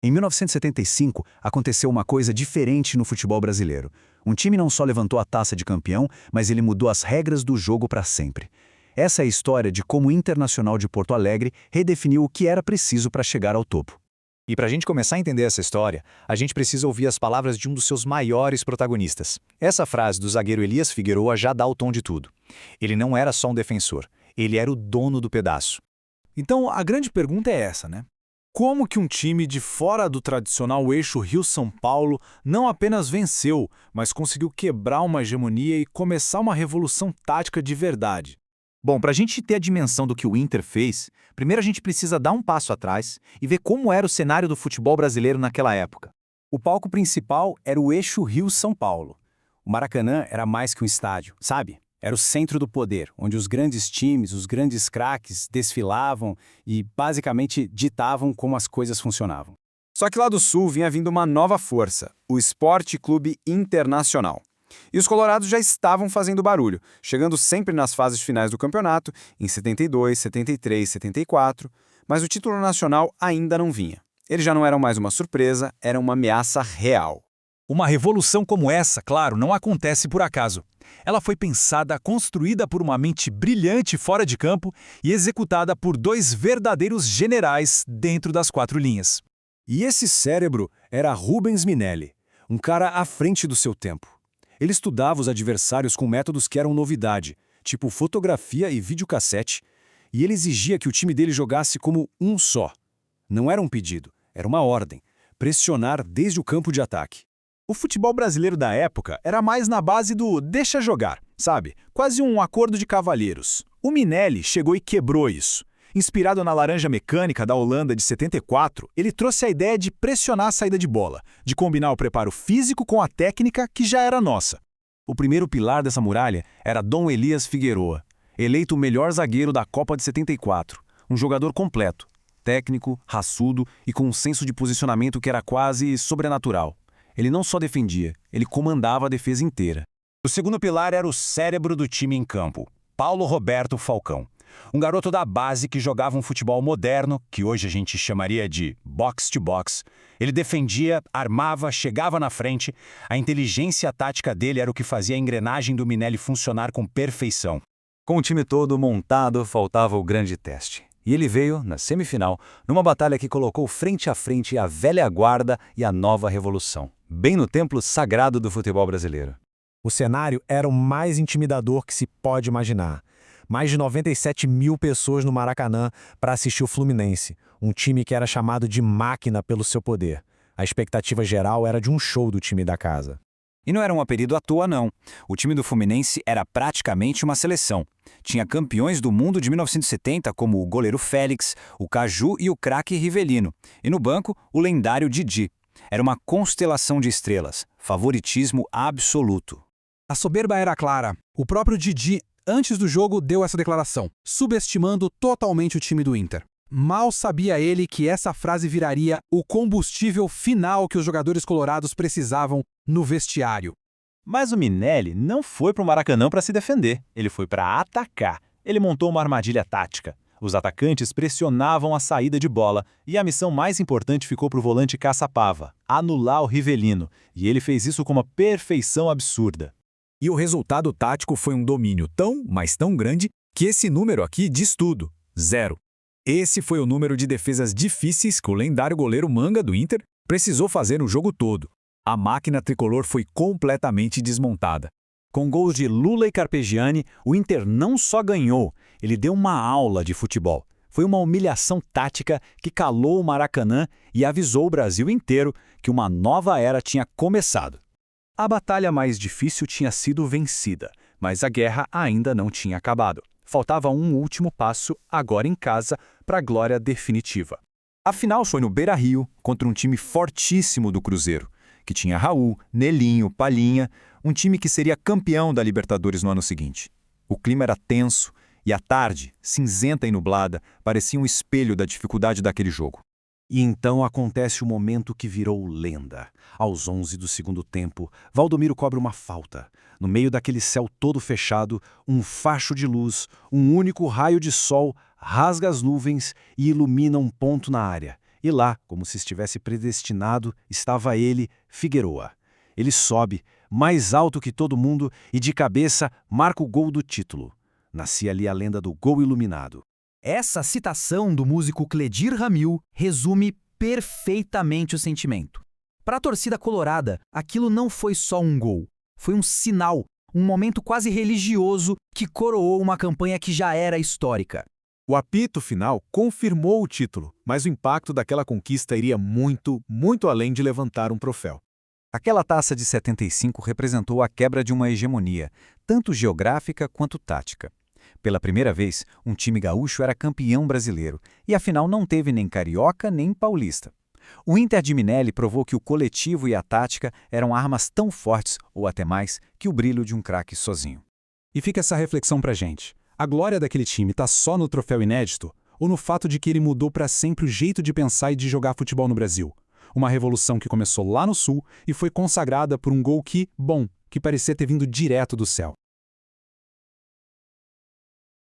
Em 1975, aconteceu uma coisa diferente no futebol brasileiro. Um time não só levantou a taça de campeão, mas ele mudou as regras do jogo para sempre. Essa é a história de como o Internacional de Porto Alegre redefiniu o que era preciso para chegar ao topo. E para a gente começar a entender essa história, a gente precisa ouvir as palavras de um dos seus maiores protagonistas. Essa frase do zagueiro Elias Figueroa já dá o tom de tudo. Ele não era só um defensor, ele era o dono do pedaço. Então, a grande pergunta é essa, né? Como que um time de fora do tradicional eixo Rio-São Paulo não apenas venceu, mas conseguiu quebrar uma hegemonia e começar uma revolução tática de verdade? Bom, para a gente ter a dimensão do que o Inter fez, primeiro a gente precisa dar um passo atrás e ver como era o cenário do futebol brasileiro naquela época. O palco principal era o eixo Rio-São Paulo. O Maracanã era mais que um estádio, sabe? Era o centro do poder, onde os grandes times, os grandes craques desfilavam e, basicamente, ditavam como as coisas funcionavam. Só que lá do Sul vinha vindo uma nova força, o Esporte Clube Internacional. E os colorados já estavam fazendo barulho, chegando sempre nas fases finais do campeonato, em 72, 73, 74, mas o título nacional ainda não vinha. Eles já não eram mais uma surpresa, era uma ameaça real. Uma revolução como essa, claro, não acontece por acaso. Ela foi pensada, construída por uma mente brilhante fora de campo e executada por dois verdadeiros generais dentro das quatro linhas. E esse cérebro era Rubens Minelli, um cara à frente do seu tempo. Ele estudava os adversários com métodos que eram novidade, tipo fotografia e videocassete, e ele exigia que o time dele jogasse como um só. Não era um pedido, era uma ordem, pressionar desde o campo de ataque. O futebol brasileiro da época era mais na base do deixa jogar, sabe? Quase um acordo de cavalheiros. O Minelli chegou e quebrou isso. Inspirado na laranja mecânica da Holanda de 74, ele trouxe a ideia de pressionar a saída de bola, de combinar o preparo físico com a técnica que já era nossa. O primeiro pilar dessa muralha era Dom Elias Figueroa, eleito o melhor zagueiro da Copa de 74, um jogador completo, técnico, raçudo e com um senso de posicionamento que era quase sobrenatural. Ele não só defendia, ele comandava a defesa inteira. O segundo pilar era o cérebro do time em campo, Paulo Roberto Falcão. Um garoto da base que jogava um futebol moderno, que hoje a gente chamaria de box-to-box. Ele defendia, armava, chegava na frente. A inteligência tática dele era o que fazia a engrenagem do Minelli funcionar com perfeição. Com o time todo montado, faltava o grande teste. E ele veio, na semifinal, numa batalha que colocou frente a frente a velha guarda e a nova revolução, bem no templo sagrado do futebol brasileiro. O cenário era o mais intimidador que se pode imaginar. Mais de 97 mil pessoas no Maracanã para assistir o Fluminense, um time que era chamado de máquina pelo seu poder. A expectativa geral era de um show do time da casa. E não era um apelido à toa, não. O time do Fluminense era praticamente uma seleção. Tinha campeões do mundo de 1970, como o goleiro Félix, o Caju e o craque Rivelino. E no banco, o lendário Didi. Era uma constelação de estrelas. Favoritismo absoluto. A soberba era clara. O próprio Didi, antes do jogo, deu essa declaração, subestimando totalmente o time do Inter. Mal sabia ele que essa frase viraria o combustível final que os jogadores colorados precisavam no vestiário. Mas o Minelli não foi para o Maracanã para se defender, ele foi para atacar. Ele montou uma armadilha tática. Os atacantes pressionavam a saída de bola e a missão mais importante ficou para o volante Caçapava, anular o Rivelino, e ele fez isso com uma perfeição absurda. E o resultado tático foi um domínio tão, mas tão grande, que esse número aqui diz tudo: 0. Esse foi o número de defesas difíceis que o lendário goleiro Manga do Inter precisou fazer no jogo todo. A máquina tricolor foi completamente desmontada. Com gols de Lula e Carpegiani, o Inter não só ganhou, ele deu uma aula de futebol. Foi uma humilhação tática que calou o Maracanã e avisou o Brasil inteiro que uma nova era tinha começado. A batalha mais difícil tinha sido vencida, mas a guerra ainda não tinha acabado. Faltava um último passo, agora em casa, para a glória definitiva. A final foi no Beira-Rio, contra um time fortíssimo do Cruzeiro, que tinha Raul, Nelinho, Palhinha, um time que seria campeão da Libertadores no ano seguinte. O clima era tenso e a tarde, cinzenta e nublada, parecia um espelho da dificuldade daquele jogo. E então acontece o momento que virou lenda. Aos 11 do segundo tempo, Valdomiro cobra uma falta. No meio daquele céu todo fechado, um facho de luz, um único raio de sol, rasga as nuvens e ilumina um ponto na área. E lá, como se estivesse predestinado, estava ele, Figueroa. Ele sobe, mais alto que todo mundo, e de cabeça marca o gol do título. Nascia ali a lenda do gol iluminado. Essa citação do músico Cledir Ramil resume perfeitamente o sentimento. Para a torcida colorada, aquilo não foi só um gol, foi um sinal, um momento quase religioso que coroou uma campanha que já era histórica. O apito final confirmou o título, mas o impacto daquela conquista iria muito, muito além de levantar um troféu. Aquela taça de 75 representou a quebra de uma hegemonia, tanto geográfica quanto tática. Pela primeira vez, um time gaúcho era campeão brasileiro, e afinal não teve nem carioca nem paulista. O Inter de Minelli provou que o coletivo e a tática eram armas tão fortes, ou até mais, que o brilho de um craque sozinho. E fica essa reflexão pra gente. A glória daquele time tá só no troféu inédito ou no fato de que ele mudou para sempre o jeito de pensar e de jogar futebol no Brasil? Uma revolução que começou lá no Sul e foi consagrada por um gol que parecia ter vindo direto do céu.